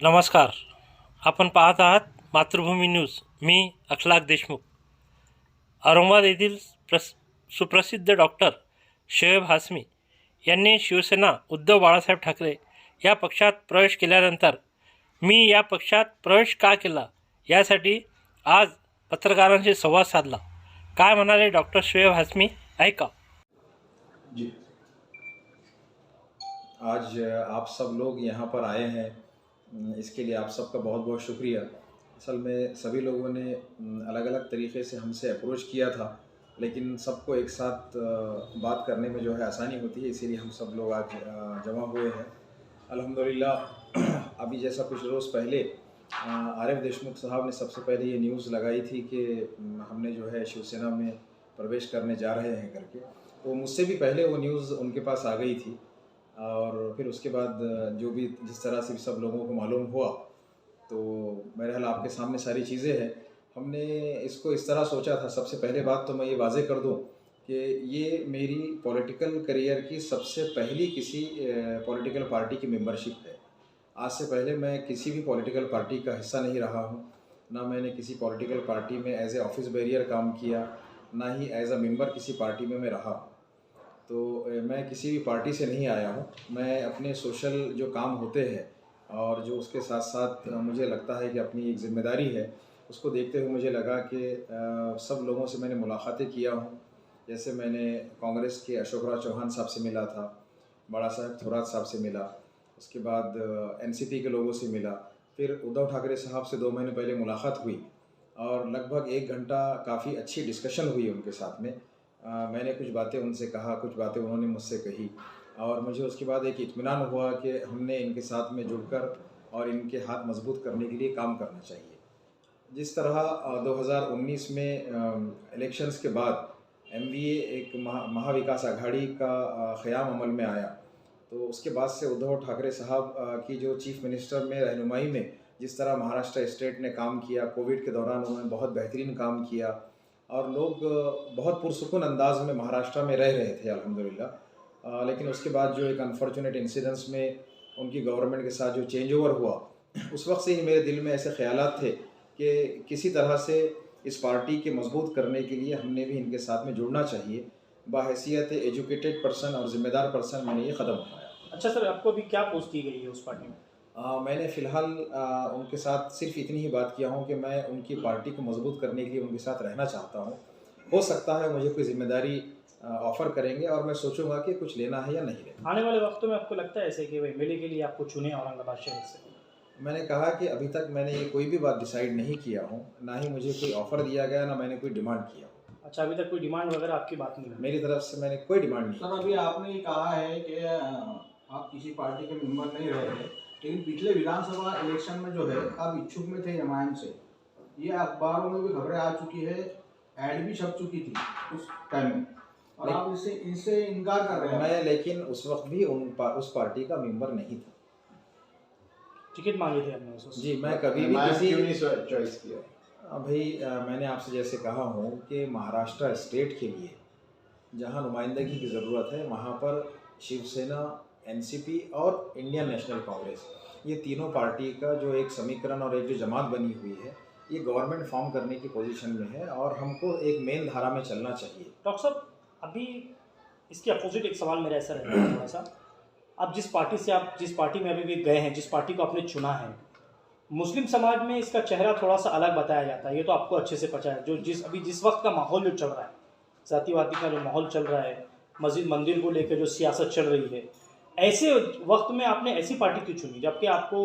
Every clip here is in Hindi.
नमस्कार. आपण पाहत आहात मातृभूमी न्यूज. मी अखलाक देशमुख. औरंगाबाद येथील सुप्रसिद्ध डॉक्टर शोएब हाशमी यांनी शिवसेना उद्धव बाळासाहेब ठाकरे या पक्षात प्रवेश केल्यानंतर मी या पक्षात प्रवेश का केला यासाठी आज पत्रकारांशी संवाद साधला. काय म्हणाले डॉक्टर शोएब हाशमी ऐका. जी, आज आप सब लोग यहाँ पर आए हैं, इसके लिए आप सबका बहुत बहुत शुक्रिया. असल में सभी लोगों ने अलग अलग तरीक़े से हमसे अप्रोच किया था, लेकिन सबको एक साथ बात करने में जो है आसानी होती है, इसीलिए हम सब लोग आज जमा हुए हैं. अल्हम्दुलिल्लाह अभी जैसा कुछ रोज़ पहले आरिफ देशमुख साहब ने सबसे पहले ये न्यूज़ लगाई थी कि हमने जो है शिवसेना में प्रवेश करने जा रहे हैं करके, तो मुझसे भी पहले वो न्यूज़ उनके पास आ गई थी. और फिर उसके बाद जो भी जिस तरह से सब लोगों को मालूम हुआ, तो बहरहाल आपके सामने सारी चीज़ें हैं. हमने इसको इस तरह सोचा था. सबसे पहले बात तो मैं ये वाज़ेह कर दूं कि ये मेरी पॉलिटिकल करियर की सबसे पहली किसी पॉलिटिकल पार्टी की मेंबरशिप है. आज से पहले मैं किसी भी पॉलिटिकल पार्टी का हिस्सा नहीं रहा हूं. ना मैंने किसी पॉलिटिकल पार्टी में एज ए ऑफिस बैरियर काम किया, ना ही एज अ मेंबर किसी पार्टी में मैं रहा हूँ. तो मैं किसी भी पार्टी से नहीं आया हूँ. मैं अपने सोशल जो काम होते हैं और जो उसके साथ साथ मुझे लगता है कि अपनी एक ज़िम्मेदारी है, उसको देखते हुए मुझे लगा कि सब लोगों से मैंने मुलाकातें किया हूँ. जैसे मैंने कांग्रेस के अशोक राज चौहान साहब से मिला था, बड़ा साहब थोरात साहब से मिला, उसके बाद एनसीपी के लोगों से मिला, फिर उद्धव ठाकरे साहब से 2 महीने पहले मुलाकात हुई और लगभग 1 घंटा काफ़ी अच्छी डिस्कशन हुई उनके साथ में. मैंने कुछ बातें उनसे कहा, कुछ बातें उन्होंने मुझसे कही और मुझे उसके बाद एक इत्मीनान हुआ कि हमने इनके साथ में जुड़कर और इनके हाथ मजबूत करने के लिए काम करना चाहिए. जिस तरह 2019 में इलेक्शंस के बाद एमवीए एक महाविकास आघाड़ी का क़याम अमल में आया, तो उसके बाद से उद्धव ठाकरे साहब की जो चीफ मिनिस्टर में रहनुमाई में जिस तरह महाराष्ट्र स्टेट ने काम किया, कोविड के दौरान उन्होंने बहुत बेहतरीन काम किया और लोग बहुत पुरसुकून अंदाज में महाराष्ट्र में रह रहे थे अल्हम्दुलिल्लाह. लेकिन उसके बाद जो एक अनफॉर्चुनेट इंसिडेंट्स में उनकी गवर्नमेंट के साथ जो चेंज ओवर हुआ, उस वक्त से ही मेरे दिल में ऐसे ख्यालात थे कि किसी तरह से इस पार्टी के मजबूत करने के लिए हमने भी इनके साथ में जुड़ना चाहिए. बाहैसियत एजुकेटेड पर्सन और ज़िम्मेदार पर्सन मैंने ये कदम उठाया. अच्छा सर, आपको अभी क्या पोस्ट की गई है उस पार्टी में? मैंने फ़िलहाल उनके साथ सिर्फ इतनी ही बात किया हूँ कि मैं उनकी पार्टी को मजबूत करने के लिए उनके साथ रहना चाहता हूँ. हो सकता है मुझे कोई ज़िम्मेदारी ऑफ़र करेंगे और मैं सोचूंगा कि कुछ लेना है या नहीं लेना. आने वाले वक्तों में आपको लगता है ऐसे कि एमएलए के लिए आपको चुने औरंगाबाद शहर से? मैंने कहा कि अभी तक मैंने ये कोई भी बात डिसाइड नहीं किया हूँ, ना ही मुझे कोई ऑफ़र दिया गया, ना मैंने कोई डिमांड किया. अच्छा, अभी तक कोई डिमांड वगैरह आपकी बात नहीं हुई? मेरी तरफ से मैंने कोई डिमांड नहीं. सर, अभी आपने ये कहा है कि आप किसी पार्टी के मेंबर नहीं रहे थे, लेकिन पिछले विधानसभा इलेक्शन में जो है आप इच्छुक में थे एमआईएम से. ये अखबारों में भी खबरें आ चुकी है, ऐड भी छप चुकी थी उस टाइम में, और आप इससे इनकार कर रहे हैं. मैं लेकिन उस वक्त भी उस पार्टी का मेंबर नहीं था. टिकट मांगे थे आपने उससे? जी, मैं कभी भी किसी चॉइस किया. भाई मैंने आपसे जैसे कहा हूँ कि महाराष्ट्र स्टेट के लिए जहाँ नुमाइंदगी की ज़रूरत है, वहाँ पर शिवसेना, एनसीपी और इंडियन नेशनल कांग्रेस, ये तीनों पार्टी का जो एक समीकरण और एक जो जमात बनी हुई है, ये गवर्नमेंट फॉर्म करने की पोजीशन में है और हमको एक मेन धारा में चलना चाहिए. डॉक्टर साहब, अभी इसके अपोजिट एक सवाल मेरा ऐसा रहता है थोड़ा सा. आप जिस पार्टी में अभी भी गए हैं, जिस पार्टी को आपने चुना है, मुस्लिम समाज में इसका चेहरा थोड़ा सा अलग बताया जाता है. ये तो आपको अच्छे से पता है. जो जिस वक्त का माहौल जो चल रहा है, जातिवादी का जो माहौल चल रहा है, मस्जिद मंदिर को लेकर जो सियासत चल रही है, ऐसे वक्त में आपने ऐसी पार्टी क्यों चुनी, जबकि आपको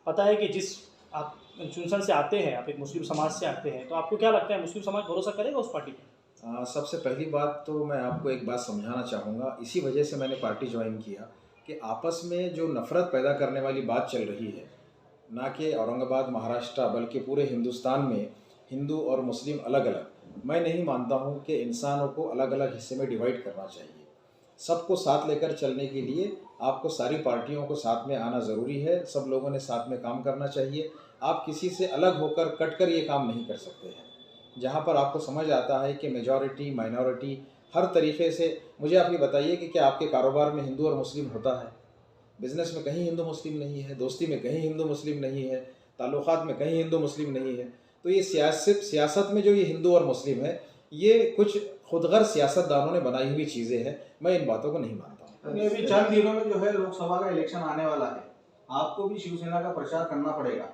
पता है कि जिस आप इंस्टीट्यूशन से आते हैं, आप एक मुस्लिम समाज से आते हैं, तो आपको क्या लगता है मुस्लिम समाज भरोसा करेगा उस पार्टी पर? सबसे पहली बात तो मैं आपको एक बात समझाना चाहूँगा. इसी वजह से मैंने पार्टी ज्वाइन किया कि आपस में जो नफ़रत पैदा करने वाली बात चल रही है, ना कि औरंगाबाद महाराष्ट्र बल्कि पूरे हिंदुस्तान में हिंदू और मुस्लिम अलग अलग, मैं नहीं मानता हूँ कि इंसानों को अलग अलग हिस्से में डिवाइड करना चाहिए. सबको साथ लेकर चलने के लिए आपको सारी पार्टियों को साथ में आना ज़रूरी है. सब लोगों ने साथ में काम करना चाहिए. आप किसी से अलग होकर कट कर ये काम नहीं कर सकते हैं. जहाँ पर आपको समझ आता है कि मेजॉरिटी माइनॉरिटी हर तरीक़े से. मुझे आप ये बताइए कि क्या आपके कारोबार में हिंदू और मुस्लिम होता है? बिज़नेस में कहीं हिंदू मुस्लिम नहीं है, दोस्ती में कहीं हिंदू मुस्लिम नहीं है, ताल्लुकात में कहीं हिंदू मुस्लिम नहीं है। तो ये सियासत में जो ये हिंदू और मुस्लिम है, ये कुछ खुदगर्ज सियासतदानों ने बनाई हुई चीज़ें हैं। मैं इन बातों को नहीं मानता हूँ। ये भी चंद दिनों में जो है लोकसभा का इलेक्शन आने वाला है, आपको भी शिवसेना का प्रचार करना पड़ेगा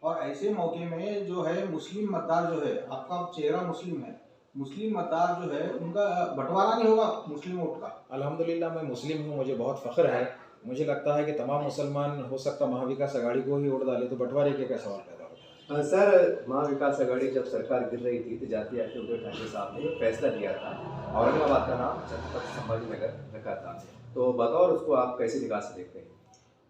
और ऐसे मौके में जो है मुस्लिम मतदार जो है, आपका चेहरा मुस्लिम है, मुस्लिम मतदार जो है उनका बंटवारा नहीं होगा मुस्लिम वोट का। अल्हम्दुलिल्लाह मैं मुस्लिम हूँ, मुझे बहुत फ़ख्र है। मुझे लगता है कि तमाम मुसलमान हो सकता महाविकास आघाड़ी को ही वोट डाले, तो बंटवारे के क्या सवाल पैदा होता है। सर, महाविकास आघाड़ी जब सरकार गिर रही थी तो जाते जाते उद्धव ठाकरे साहब ने एक फैसला लिया था, औरंगाबाद का नाम छत्रपति संभाजी नगर रखा था। तो बतौर उसको आप कैसे निगाह से देखते हैं?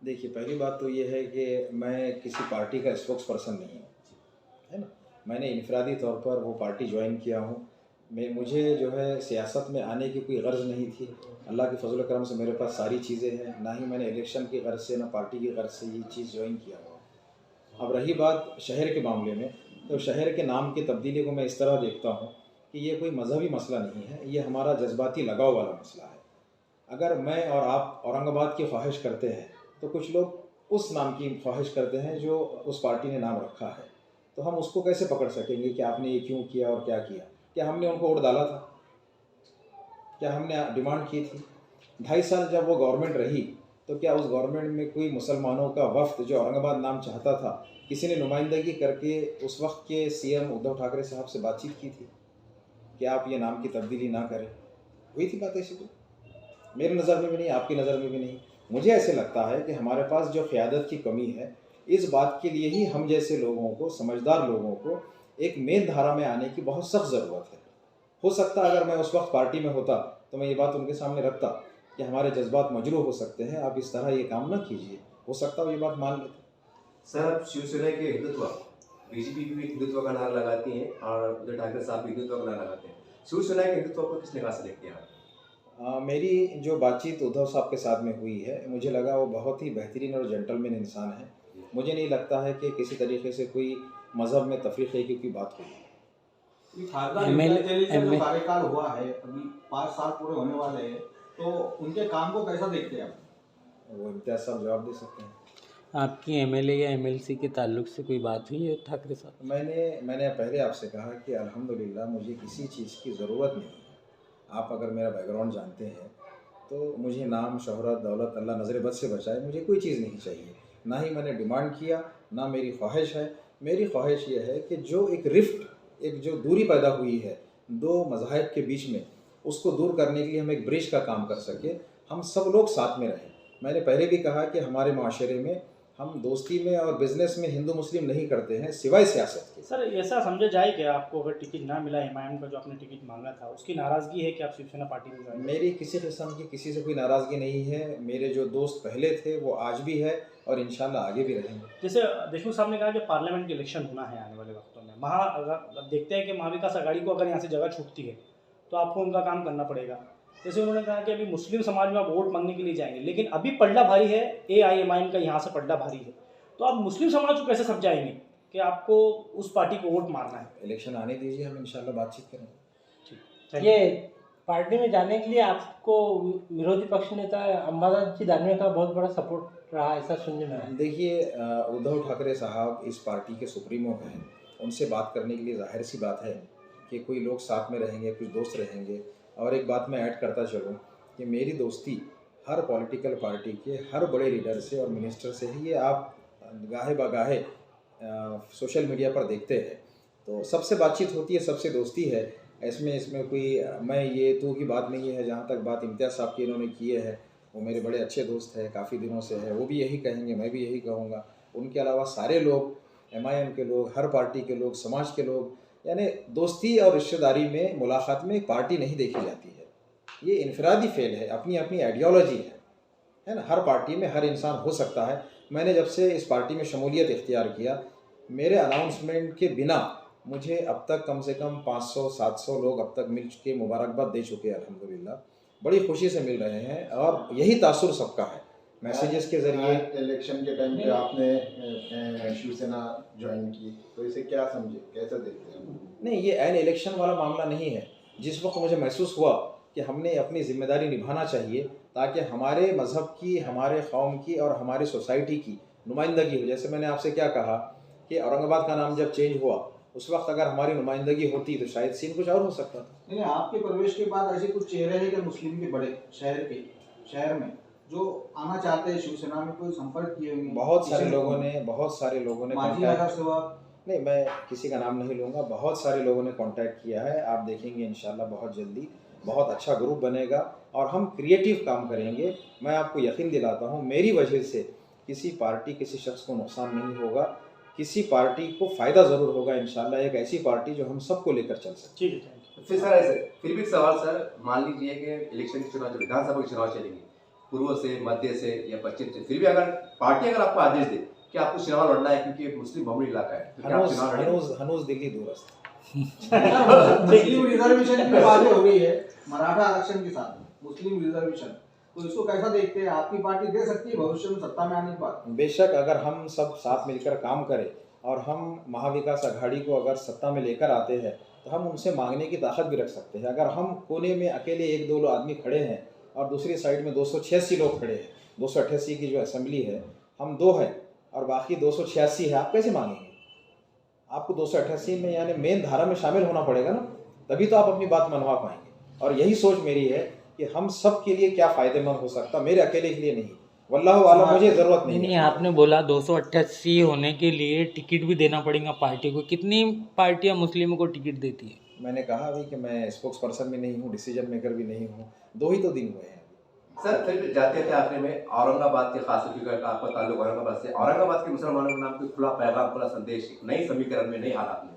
देखिए, पहली बात तो ये है कि मैं किसी पार्टी का स्पोक्स पर्सन नहीं हूँ, है ना। मैंने इनफरादी तौर पर वो पार्टी ज्वाइन किया हूँ। मुझे जो है सियासत में आने की कोई गर्ज नहीं थी। अल्लाह के फजल करम से मेरे पास सारी चीज़ें हैं। ना ही मैंने इलेक्शन की गर्ज से, ना पार्टी की गर्ज से ये चीज़ ज्वाइन किया हुआ। अब रही बात शहर के मामले में, तो शहर के नाम की तब्दीली को मैं इस तरह देखता हूँ कि ये कोई मजहबी मसला नहीं है, ये हमारा जज्बाती लगाव वाला मसला है। अगर मैं और आप औरंगाबाद की ख्वाहिश करते हैं, तो कुछ लोग उस नाम की ख्वाहिश करते हैं जो उस पार्टी ने नाम रखा है। तो हम उसको कैसे पकड़ सकेंगे कि आपने ये क्यों किया और क्या किया? क्या हमने उनको वोट डाला था? क्या हमने डिमांड की थी? 2.5 साल जब वो गवर्नमेंट रही, तो क्या उस गवर्नमेंट में कोई मुसलमानों का वफ्द जो औरंगाबाद नाम चाहता था, किसी ने नुमाइंदगी करके उस वक्त के सीएम उद्धव ठाकरे साहब से बातचीत की थी कि आप ये नाम की तब्दीली ना करें? हुई थी बात ऐसी? मेरी नज़र में भी नहीं, आपकी नज़र में भी नहीं। मुझे ऐसे लगता है कि हमारे पास जो क़यादत की कमी है, इस बात के लिए ही हम जैसे लोगों को, समझदार लोगों को एक मेन धारा में आने की बहुत सख्त ज़रूरत है। हो सकता अगर मैं उस वक्त पार्टी में होता तो मैं ये बात उनके सामने रखता कि हमारे जज्बात मजरूह हो सकते हैं, आप इस तरह ये काम ना कीजिए। हो सकता वो ये बात मान लेते। सर, अब शिवसेना के हिंदुत्व, बीजेपी भी हिंदुत्व का नारा लगाती है और उद्धव ठाकरे साहब भी हिंदुत्व का नारा लगाते हैं। शिवसेना के हिंदुत्व को किस निगाह से देखते हैं आप? मेरी जो बातचीत उद्धव साहब के साथ में हुई है, मुझे लगा वो बहुत ही बेहतरीन और जेंटलमैन इंसान है। मुझे नहीं लगता है कि किसी तरीके से कोई मज़हब में तफरीक़े की कोई बात हुई। ये खासदार जो कार्यकाल हुआ है, अभी 5 साल पूरे होने वाले हैं, तो उनके काम को कैसा देखते हैं आप? वो इम्तियाज़ साहब जवाब दे सकते हैं। आपकी एमएलए या एमएलसी के ताल्लुक से कोई बात हुई है ठाकरे साहब? मैंने पहले आपसे कहा कि अल्हम्दुलिल्लाह मुझे किसी चीज़ की ज़रूरत नहीं है। आप अगर मेरा बैकग्राउंड जानते हैं, तो मुझे नाम, शोहरत, दौलत, अल्लाह नज़र बद से बचाए, मुझे कोई चीज़ नहीं चाहिए। ना ही मैंने डिमांड किया, ना मेरी ख्वाहिश है। मेरी ख्वाहिश ये है कि जो एक रिफ्ट, एक जो दूरी पैदा हुई है 2 मज़ाहिब के बीच में, उसको दूर करने के लिए हम एक ब्रिज का काम कर सके, हम सब लोग साथ में रहें। मैंने पहले भी कहा कि हमारे माशरे में हम दोस्ती में और बिज़नेस में हिंदू मुस्लिम नहीं करते हैं, सिवाय सियासत के। सर, ऐसा समझा जाए कि आपको अगर टिकट ना मिला एमआईएम का, जो आपने टिकट मांगा था, उसकी नाराज़गी है कि आप शिवसेना पार्टी में ज्वाइन? मेरी किसी किस्म की किसी से कोई नाराज़गी नहीं है। मेरे जो दोस्त पहले थे वो आज भी है और इंशाल्लाह आगे भी रहेंगे। जैसे देशमुख साहब ने कहा कि पार्लियामेंट के इलेक्शन होना है आने वाले वक्तों में, अब देखते हैं कि महाविकास आघाड़ी को अगर यहाँ से जगह छूटती है तो आपको उनका काम करना पड़ेगा। जैसे उन्होंने कहा कि अभी मुस्लिम समाज में आप वोट मांगने के लिए जाएंगे, लेकिन अभी पलड़ा भारी है, एआईएमआईएम का यहाँ से पलड़ा भारी है, तो आप मुस्लिम समाज को कैसे समझाएंगे कि आपको उस पार्टी को वोट मारना है? इलेक्शन आने दीजिए, हम इंशाल्लाह बातचीत करेंगे। ये पार्टी में जाने के लिए आपको विरोधी पक्ष नेता अंबादास जी दानवे का बहुत बड़ा सपोर्ट रहा, ऐसा सुनने में आया। देखिए, उद्धव ठाकरे साहब इस पार्टी के सुप्रीमो हैं। उनसे बात करने के लिए जाहिर सी बात है कि कोई लोग साथ में रहेंगे, कुछ दोस्त रहेंगे। और एक बात मैं ऐड करता चलूँ कि मेरी दोस्ती हर पॉलिटिकल पार्टी के हर बड़े लीडर से और मिनिस्टर से ही, ये आप गाहे बगाहे सोशल मीडिया पर देखते हैं, तो सबसे बातचीत होती है, सबसे दोस्ती है। इसमें कोई मैं ये तू की बात नहीं है। जहाँ तक बात इम्तियाज़ साहब की इन्होंने की है, वो मेरे बड़े अच्छे दोस्त हैं, काफ़ी दिनों से है, वो भी यही कहेंगे, मैं भी यही कहूँगा। उनके अलावा सारे लोग, एमआईएम के लोग, हर पार्टी के लोग, समाज के लोग, यानी दोस्ती और रिश्तेदारी में, मुलाकात में पार्टी नहीं देखी जाती है। ये इनफरादी फेल है, अपनी अपनी आइडियोलॉजी है ना। हर पार्टी में हर इंसान हो सकता है। मैंने जब से इस पार्टी में शमूलियत इख्तियार किया, मेरे अनाउंसमेंट के बिना मुझे अब तक कम से कम 500-700 लोग अब तक मिल चुके, मुबारकबाद दे चुके हैं। अल्हम्दुलिल्लाह बड़ी खुशी से मिल रहे हैं और यही तासुर सबका है, मैसेजेस के ज़रिए। इलेक्शन के टाइम पे आपने शिवसेना ज्वाइन की, तो इसे क्या समझे, कैसे देखते हैं? नहीं, ये ऐन इलेक्शन वाला मामला नहीं है। जिस वक्त मुझे महसूस हुआ कि हमने अपनी जिम्मेदारी निभाना चाहिए, ताकि हमारे मज़हब की, हमारे कौम की और हमारी सोसाइटी की नुमाइंदगी हो। जैसे मैंने आपसे क्या कहा कि औरंगाबाद का नाम जब चेंज हुआ उस वक्त अगर हमारी नुमाइंदगी होती तो शायद सीन कुछ और हो सकता था। नहीं, आपके प्रवेश के बाद ऐसे कुछ चेहरे हैं कि मुस्लिम के बड़े शहर में जो आना चाहते हैं शिवसेना में, कोई संपर्क किए होंगे? बहुत सारे लोगों ने मांझी कांटेक्ट, नगर से हुआ? नहीं मैं किसी का नाम नहीं लूँगा, बहुत सारे लोगों ने कांटेक्ट किया है। आप देखेंगे इंशाल्लाह बहुत जल्दी बहुत अच्छा ग्रुप बनेगा और हम क्रिएटिव काम करेंगे। मैं आपको यकीन दिलाता हूँ मेरी वजह से किसी पार्टी, किसी शख्स को नुकसान नहीं होगा, किसी पार्टी को फ़ायदा ज़रूर होगा इंशाल्लाह। एक ऐसी पार्टी जो हम सबको लेकर चल सकते। ठीक है, थैंक यू। फिर सर ऐसे फिर भी एक सवाल सर, मान लीजिए कि इलेक्शन के चुनाव, जो विधानसभा के चुनाव चलेंगे पूर्व से, मध्य से या पश्चिम से, फिर भी अगर पार्टी अगर आपको आदेश दे कि आपको चुनाव लड़ना है क्योंकि मुस्लिम बहुल इलाका है, तो क्या आप चुनाव लड़ेंगे? हनूज दिल्ली दूरस्थ। मुस्लिम रिजर्वेशन की बातें हो रही है मराठा आरक्षण के साथ, मुस्लिम रिजर्वेशन, तो इसको कैसा देखते हैं? आपकी पार्टी दे सकती है भविष्य में सत्ता में आने के बाद? बेशक अगर हम सब साथ मिलकर काम करें और हम महाविकास आघाड़ी को अगर सत्ता में लेकर आते हैं तो हम उनसे मांगने की ताकत भी रख सकते हैं। अगर हम कोने में अकेले 1-2 आदमी खड़े हैं और दूसरी साइड में 286 लोग खड़े हैं, 288 की जो असेंबली है, हम 2 हैं और बाकी 286 है, आप कैसे मांगेंगे? आपको 288 में यानी मेन धारा में शामिल होना पड़ेगा ना, तभी तो आप अपनी बात मनवा पाएंगे। और यही सोच मेरी है कि हम सब के लिए क्या फ़ायदेमंद हो सकता, मेरे अकेले के लिए नहीं। वल्लाहु आलम, मुझे ज़रूरत नहीं नहीं, है। आपने बोला 288 होने के लिए टिकट भी देना पड़ेगा पार्टी को। कितनी पार्टियां मुस्लिमों को टिकट देती है? मैंने कहा अभी कि मैं स्पोक्स पर्सन भी नहीं हूँ, डिसीजन मेकर भी नहीं हूँ। 2 ही तो दिन हुए हैं। सर फिर जाते थे आखिर में औरंगाबाद के, खास करके आपका ताल्लुक औरंगाबाद से, औरंगाबाद के मुसलमानों के नाम कोई खुला पैगाम, खुला संदेश नई समीकरण में, नई हालात में?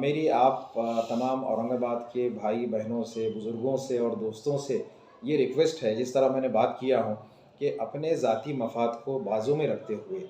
मेरी आप तमाम औरंगाबाद के भाई बहनों से, बुज़ुर्गों से और दोस्तों से ये रिक्वेस्ट है, जिस तरह मैंने बात किया हूँ कि अपने ज़ाती मफाद को बाजू में रखते हुए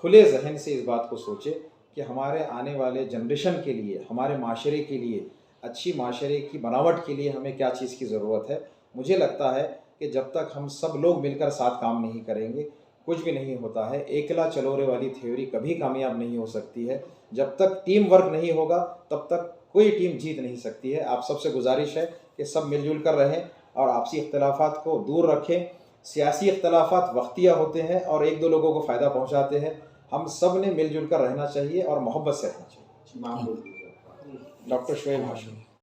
खुले जहन से इस बात को सोचे कि हमारे आने वाले जनरेशन के लिए, हमारे माशरे के लिए, अच्छी माशरे की बनावट के लिए हमें क्या चीज़ की ज़रूरत है। मुझे लगता है कि जब तक हम सब लोग मिलकर साथ काम नहीं करेंगे कुछ भी नहीं होता है। एकला चलोरे वाली थ्योरी कभी कामयाब नहीं हो सकती है। जब तक टीम वर्क नहीं होगा तब तक कोई टीम जीत नहीं सकती है। आप सबसे गुजारिश है कि सब मिलजुल कर रहें और आपसी इख्तलाफात को दूर रखें। सियासी इख्तलाफात वक्तिया होते हैं और 1-2 लोगों को फ़ायदा पहुंचाते हैं। हम सब ने मिलजुल कर रहना चाहिए और मोहब्बत से रहना चाहिए। नाम बोल दीजिए। डॉक्टर शोएब हाशमी।